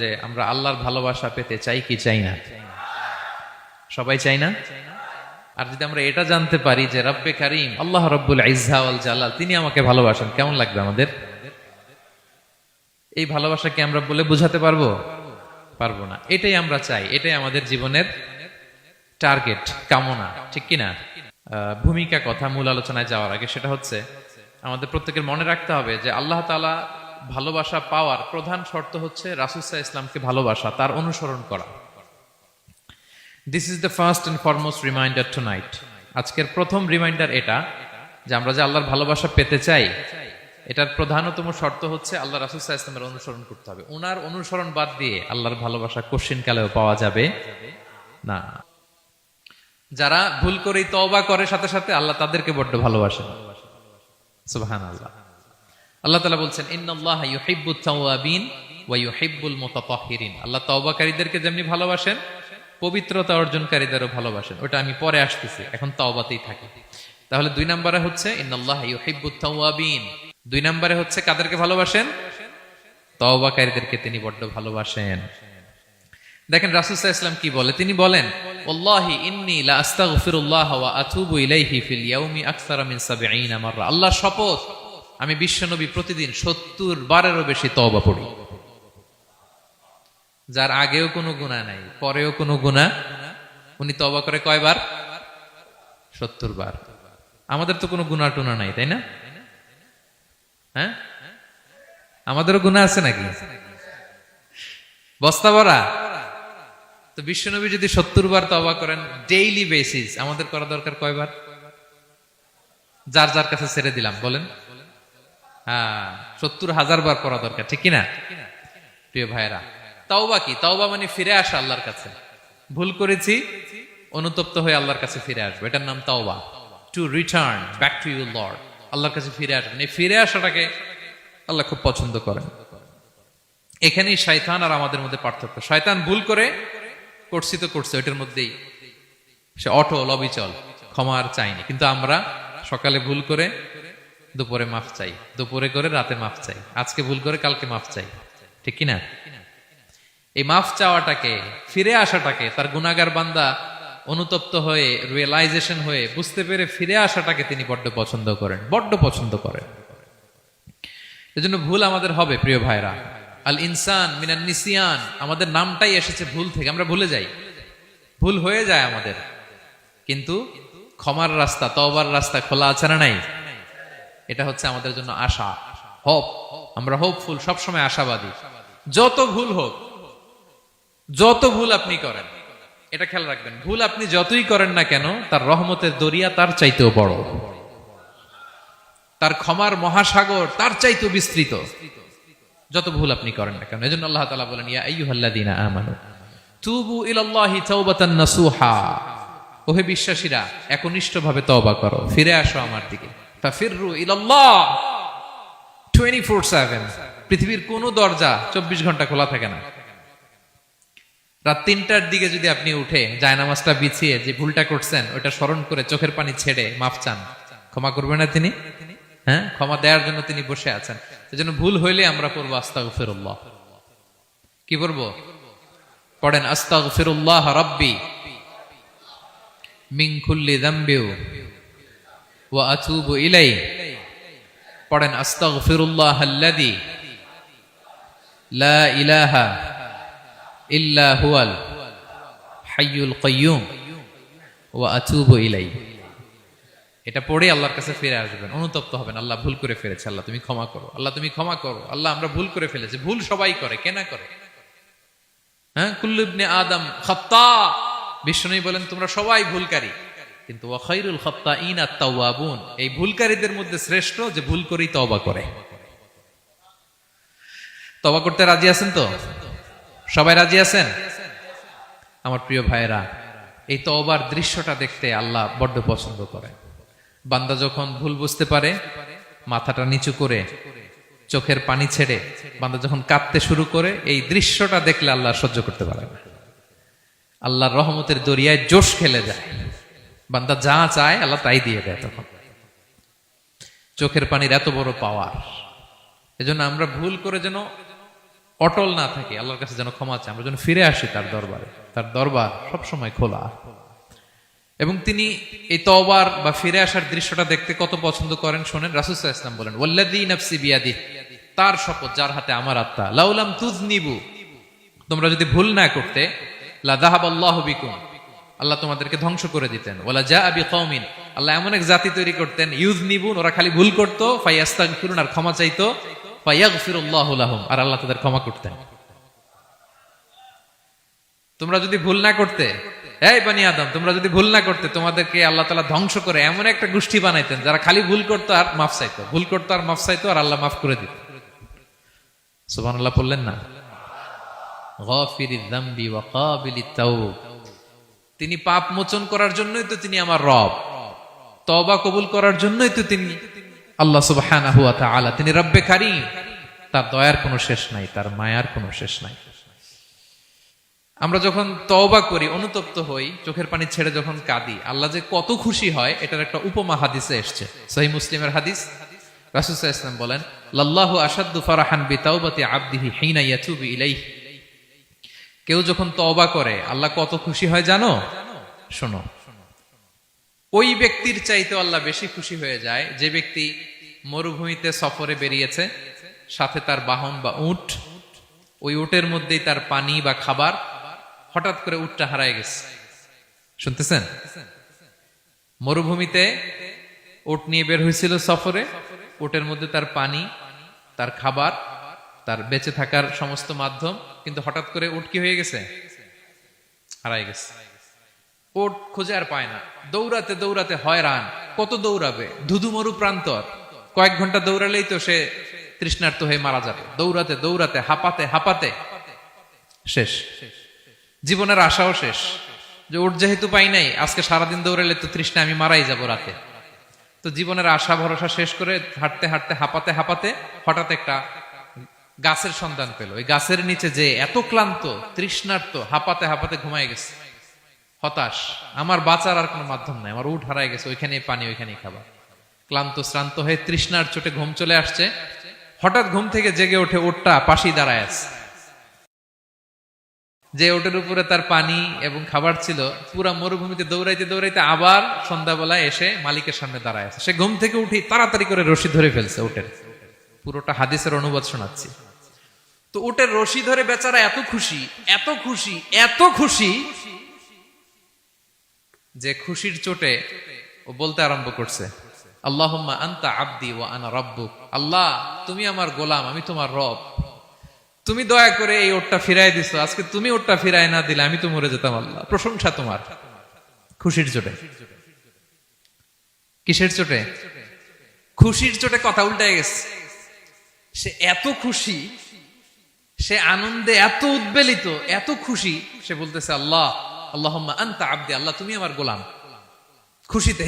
যে আমরা আল্লাহর ভালোবাসা পেতে চাই কি চাই না? সবাই চাই না? আর যদি আমরা এটা জানতে পারি যে রব্বে কারীম আল্লাহ রব্বুল ইজ্জা ওয়াল জালাল তিনি আমাকে ভালোবাসেন, কেমন লাগবে আমাদের? এই ভালোবাসা কি আমরা বলে বোঝাতে পারবো? পারবো না। এটাই আমরা চাই, এটাই আমাদের জীবনের টার্গেট, কামনা, ঠিক কিনা? ভূমিকা কথা মূল আলোচনায় যাওয়ার আগে সেটা হচ্ছে আমাদের প্রত্যেকের মনে রাখতে হবে যে আল্লাহ তাআলা ভালোবাসা পাওয়ার প্রধান শর্ত হচ্ছে রাসূল সাল্লাল্লাহু আলাইহি ইসলামকে ভালোবাসা, তার অনুসরণ করা। This is the first and foremost reminder tonight. আজকের প্রথম রিমাইন্ডার এটা যে আমরা যে আল্লাহর ভালোবাসা পেতে চাই, এটার প্রধানতম শর্ত হচ্ছে আল্লাহ রাসূল সাল্লাল্লাহু আলাইহি ইসলামের অনুসরণ করতে হবে। ওনার অনুসরণ বাদ দিয়ে আল্লাহর ভালোবাসা কোশ্চিন কালেও পাওয়া যাবে না। যারা ভুল করেই তওবা করে সাথে সাথে আল্লাহ তাদেরকে বড্ড ভালোবাসেন। সুবহানাল্লাহ। আল্লাহ তাআলা বলছেন ইন্নাল্লাহা ইউহিব্বুত তাওয়াবিন ওয়া ইউহিব্বুল মুতাতাহহিরিন। আল্লাহ তওবাকারীদেরকে যেমনি ভালোবাসেন, পবিত্রতা অর্জনকারীদেরও ভালোবাসেন। ওটা আমি পরে আসতেছি, এখন তওবাতেই থাকি। তাহলে 2 নম্বরে হচ্ছে ইন্নাল্লাহা ইউহিব্বুত তাওয়াবিন। 2 নম্বরে হচ্ছে কাদেরকে ভালোবাসেন? তওবাকারীদেরকে তিনি বড্ড ভালোবাসেন। দেখেন রাসূল সাল্লাল্লাহু আলাইহি ওয়াসাল্লাম কি বলে, তিনি বলেন ওয়াল্লাহি ইন্নী লা আস্তাগফিরুল্লাহ ওয়া আতুবু ইলাইহি ফিল ইয়াউমি আকসারা মিন 70 মাররা। আল্লাহর শপথ, আমি বিশ্বনবী প্রতিদিন 70 বারেরও বেশি তওবা পড়ি। যার আগেও কোনো গুনাহ নাই, পরেও কোনো গুনাহ, উনি তওবা করে কয়বার? 70 বার। আমাদের তো কোনো গুনাহ টুনা নাই, তাই না? হ্যাঁ, আমাদেরও গুনাহ আছে নাকি? বস্তা ভরা। তো বিশ্বনবী যদি 70 বার তওবা করেন ডেইলি বেসিস, আমাদের করা দরকার কয়বার? যার যার কাছে ছেড়ে দিলাম, বলেন। হ্যাঁ, 70,000 বার করা দরকার, ঠিক কিনা? প্রিয় ভাইরা, তাওবা কি? তাওবা মানে ফিরে আসা আল্লাহর কাছে। ভুল করেছি, অনুতপ্ত হয়ে আল্লাহর কাছে ফিরে আসবো, এটার নাম তাওবা। To return back to your Lord, আল্লাহর কাছে ফিরে আসবেন। এই ফিরে আসাটাকে আল্লাহ খুব পছন্দ করেন। এখানেই শয়তান আর আমাদের মধ্যে পার্থক্য। শয়তান ভুল করে করছি তো করছে, ওইটার মধ্যেই সে অটল অবিচল, ক্ষমা আর চাইনি। কিন্তু আমরা সকালে ভুল করে দুপুরে মাফ চাই, দুপুরে করে রাতে মাফ চাই, আজকে ভুল করে কালকে মাফ চাই, ঠিক কিনা? এই মাফ চাওয়াটাকে, ফিরে আসাটাকে, তার গুনাহগার বান্দা অনুতপ্ত হয়ে, রিয়েলাইজেশন হয়ে, বুঝতে পেরে ফিরে আসাটাকে তিনি বড্ড পছন্দ করেন, বড্ড পছন্দ করেন। এজন্য ভুল আমাদের হবে প্রিয় ভাইরা। আল ইনসান মিনান নিসিয়ান, আমাদের নামটাই এসেছে ভুল থেকে। আমরা ভুলে যাই, ভুল হয়ে যায় আমাদের, কিন্তু ক্ষমার রাস্তা, তওবার রাস্তা খোলা আছে না নাই? এটা হচ্ছে আমাদের জন্য আশা, হোপ। আমরা হোপফুল, সবসময় আশাবাদী। যত ভুল হোক, যত ভুল আপনি করেন, এটা খেয়াল রাখবেন, ভুল আপনি যতই করেন না কেন, তার রহমতের দরিয়া তার চাইতেও বড়, তার ক্ষমার মহাসাগর তার চাইতেও বিস্তৃত, যত ভুল আপনি করেন না কেন। এজন্য আল্লাহ তাআলা বলেন ইয়া আইয়ুহাল্লাযীনা আমানু তুবু ইলাল্লাহি তাওবাতান নাসুহা। ওহে বিশ্বাসীরা, একনিষ্ঠভাবে তওবা করো, ফিরে আসো আমার দিকে। ফাফিররু ইলাল্লাহ 24/7। পৃথিবীর কোনো দরজা 24 ঘন্টা খোলা থাকে না। রাত 3টার দিকে যদি আপনি উঠে জায়নামাজটা বিছিয়ে যে ভুলটা করছেন ওটা স্মরণ করে চোখের পানি ছেড়ে মাফ চান, ক্ষমা করবেন না তিনি? হ্যাঁ, ক্ষমা দেওয়ার জন্য তিনি বসে আছেন। এজন্য ভুল হইলে আমরা পড়বো আস্তাগফিরুল্লাহ। কি পড়বো? পড়েন আস্তাগফিরুল্লাহ রাব্বি মিন কুল্লি যামবি ওয়া আতুবু ইলাইহি। পড়েন আস্তাগফিরুল্লাহাল্লাযী লা ইলাহা ইল্লা হুয়াল হাইয়ুল কাইয়্যুম ওয়া আতুবু ইলাইহি। এটা পড়ে আল্লাহর কাছে ফিরে আসবেন, অনুতপ্ত হবেন। আল্লাহ ভুল করে ফেলেছে, আল্লাহ তুমি ক্ষমা করো, আল্লাহ তুমি ক্ষমা করো, আল্লাহ আমরা ভুল করে ফেলেছি। ভুল সবাই করে, কে না করে? হ্যাঁ, কুল্লু ইবনে আদম খাত্তা। বিষ্ণু বলেন তোমরা সবাই ভুলকারী, কিন্তু ওয়া খায়রুল খাত্তাইনা আত-তাওয়াবুন। এই ভুলকারীদের মধ্যে শ্রেষ্ঠ যে ভুল করেই তওবা করে। তওবা করতে রাজি আছেন তো? সবাই রাজি আছেন? আমার প্রিয় ভাইয়েরা, এই তওবার দৃশ্যটা দেখতে আল্লাহ বড্ড পছন্দ করেন। বান্দা যখন ভুল বুঝতে পারে, মাথাটা নিচু করে চোখের পানি ছেড়ে বান্দা যখন কাঁদতে শুরু করে, এই দৃশ্যটা দেখলে আল্লাহ সহ্য করতে পারে না। আল্লাহর রহমতের দরিয়ায় জোশ খেলে যায়, বান্দা যা চায় আল্লাহ তাই দিয়ে দেয়। তখন চোখের পানির এত বড় পাওয়ার। এজন্য আমরা ভুল করে যেন অটল না থাকি, আল্লাহর কাছে যেন ক্ষমা চাই, আমরা যেন ফিরে আসি তার দরবারে। তার দরবার সবসময় খোলা। এবং তিনি এই তওবার বা ফিরে আসার দৃশ্যটা দেখতে কত পছন্দ করেন শোনেন। রাসূল সাল্লাল্লাহু আলাইহি ওয়াসাল্লাম বলেন, ওয়াল্লাযী নাফসি বিয়াদিহি, তার শপথ যার হাতে আমার আত্মা, লাউলাম তুযনিবু, তোমরা যদি ভুল না করতে, লা যাহাবাল্লাহু বিকুম, আল্লাহ তোমাদেরকে ধ্বংস করে দিতেন। ওয়ালা জাআ বিকওমিন, আল্লাহ এমন এক জাতি তৈরি করতেন, ইউযনিবুন, ওরা খালি ভুল করত, ফায়াস্তাগফিরুন, আর ক্ষমা চাইতো, ফায়াগফিরুল্লাহু লাহুম, আর আল্লাহ তাদের ক্ষমা করতেন। তোমরা যদি ভুল না করতে, এই বনি আদম, তোমরা যদি ভুল না করতে, তোমাদেরকে আল্লাহ তাআলা ধ্বংস করে এমন একটা গোষ্ঠী বানাইতেন যারা খালি ভুল করতো আর মাফ চাইতো, ভুল করতো আর মাফ চাইতো, আর আল্লাহ মাফ করে দিত। সুবহানাল্লাহ বললেন না? গাফিরিয যামবি ওয়া কাবিলিত তাওব, তিনি পাপ মোচন করার জন্যই তো তিনি আমার রব, তওবা কবুল করার জন্যই তো তিনি আল্লাহ সুবহানাহু ওয়া তাআলা, তিনি রব্বে কারীম, তার দয়ার কোনো শেষ নাই, তার মায়ার কোনো শেষ নাই। আমরা যখন তওবা করি, অনুতপ্ত হই, চোখের পানি ছেড়ে যখন কাঁদি, আল্লাহ যে কত খুশি হয় এটার একটা উপমা হাদিসে এসেছে, সহিহ মুসলিমের হাদিস। রাসূল সাল্লাল্লাহু আলাইহি ওয়াসাল্লাম বলেন, লাল্লাহু আশাদ্দু ফারাহান বিতাওবাতি আবদিহি হিনা ইয়াতুবু ইলাইহি, কেউ যখন তওবা করে আল্লাহ কত খুশি হয় জানো? শোনো, ওই ব্যক্তির চাইতে আল্লাহ বেশি খুশি হয়ে যায় যে ব্যক্তি মরুভূমিতে সফরে বেরিয়েছে, সাথে তার বাহন বা উট, ওই উটের মধ্যেই তার পানি বা খাবার, হঠাৎ করে উটটা হারায় গেছে। শুনতেছেন? মরুভূমিতে উট নিয়ে বের হয়েছিল সফরে, উটের মধ্যে তার পানি, তার খাবার, তার বেঁচে থাকার সমস্ত মাধ্যম, কিন্তু হঠাৎ করে উট কি হয়ে গেছে? হারায় গেছে। উট খুঁজে আর পায় না, দৌড়াতে দৌড়াতে হয়রান, কত দৌড়াবে, ধুধু মরু প্রান্তর, কয়েক ঘন্টা দৌড়ালেই তো সে তৃষ্ণার্ত হয়ে মারা যাবে। দৌড়াতে দৌড়াতে হাঁপাতে হাঁপাতে শেষ, জীবনের আশাও শেষ, যে উট যেহেতু পাই নাই, আজকে সারাদিন দৌড়ালে তো তৃষ্ণা আমি মারাই যাব রাতে। তো জীবনের আশা ভরসা শেষ করে হাঁটতে হাঁটতে হাঁপাতে হাঁপাতে হঠাৎ একটা গাছের সন্ধান পেল। ওই গাছের নিচে যে এত ক্লান্ত, তৃষ্ণার্ত, হাঁপাতে হাঁপাতে ঘুমায় গেছে, হতাশ, আমার বাঁচার আর কোনো মাধ্যম নাই, আমার উট হারায় গেছে, ওইখানেই পানি, ওইখানেই খাবার। ক্লান্ত শ্রান্ত হয়ে তৃষ্ণার চোটে ঘুম চলে আসছে। হঠাৎ ঘুম থেকে জেগে ওঠে, উটটা পাশেই দাঁড়ায় আছে। যে ওটের উপরে তার পানি এবং খাবার ছিল, পুরা মরুভূমিতে দৌড়াইতে দৌড়াইতে আবার সন্ধ্যাবেলায় এসে মালিকের সামনে দাঁড়ায় আছে। সে ঘুম থেকে উঠি তাড়াতাড়ি করে রশি ধরে ফেলছে উটের। পুরোটা হাদিসের অনুবাদ শোনাচ্ছি। তো উটের রশি ধরে বেচারা এত খুশি, এত খুশি, এত খুশি, যে খুশির চোটে ও বলতে আরম্ভ করছে, আল্লাহুম্মা আনতা আবদি ওয়া আনা রাব্বুক, আল্লাহ তুমি আমার গোলাম, আমি তোমার রব, তুমি দয়া করে এই ওটটা ফিরাই দিছো, আজকে তুমি ওটটা ফিরাই না দিলে আমি তো মরে যেতাম। আল্লাহ প্রশংসা তোমার। খুশির চোটে। কিসের চোটে? খুশির চোটে কথা উল্টায় গেছে। সে এত খুশি, সে আনন্দে এত উদ্বেলিত, এত খুশি, সে বলতেছে আল্লাহ, আল্লাহুম্মা আনতা আবদি, আল্লাহ তুমি আমার গোলাম। খুশিতে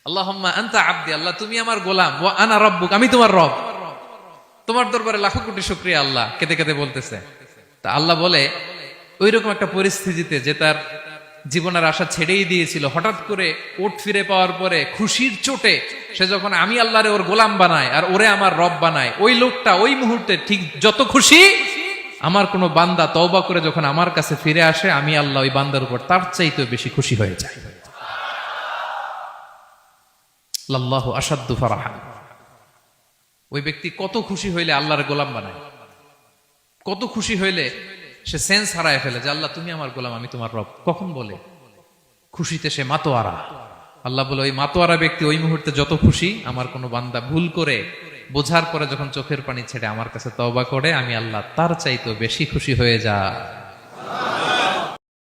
আল্লাহুম্মা আনতা আবদি, আল্লাহ তুমি আমার গোলাম, ওয়া আনা রাব্বুক, আমি তোমার রব, তোমার দরবারে লাখো কোটি শুকরিয়া। আল্লাহ কেঁদে কেঁদে বলতেছে। তা আল্লাহ বলে, ওইরকম একটা পরিস্থিতিতে যে তার জীবনের আশা ছেড়েই দিয়েছিল, হঠাৎ করে ওট ফিরে পাওয়ার পরে খুশির চোটে সে যখন আমি আল্লাহরে ওর গোলাম বানায় আর ওরে আমার রব বানায়, ওই লোকটা ওই মুহূর্তে ঠিক যত খুশি, আমার কোনো বান্দা তওবা করে যখন আমার কাছে ফিরে আসে, আমি আল্লাহ ওই বান্দার উপর তার চাইতে বেশি খুশি হয়ে যায়। লাল্লাহু আশাদ্দু ফারাহান। ওই ব্যক্তি কত খুশি হইলে আল্লাহর গোলাম বানায়, কত খুশি হইলে সে সেন্স হারায় ফেলে যে আল্লাহ তুমি আমার গোলাম, আমি তোমার রব। কখন বলে? খুশিতে সে মাতোয়ারা। আল্লাহ বলে, ওই মাতোয়ারা ব্যক্তি ওই মুহূর্তে যত খুশি, আমার কোনো বান্দা ভুল করে বোঝার পরে যখন চোখের পানি ছেড়ে আমার কাছে তওবা করে, আমি আল্লাহ তার চাইতেও বেশি খুশি হয়ে যায়।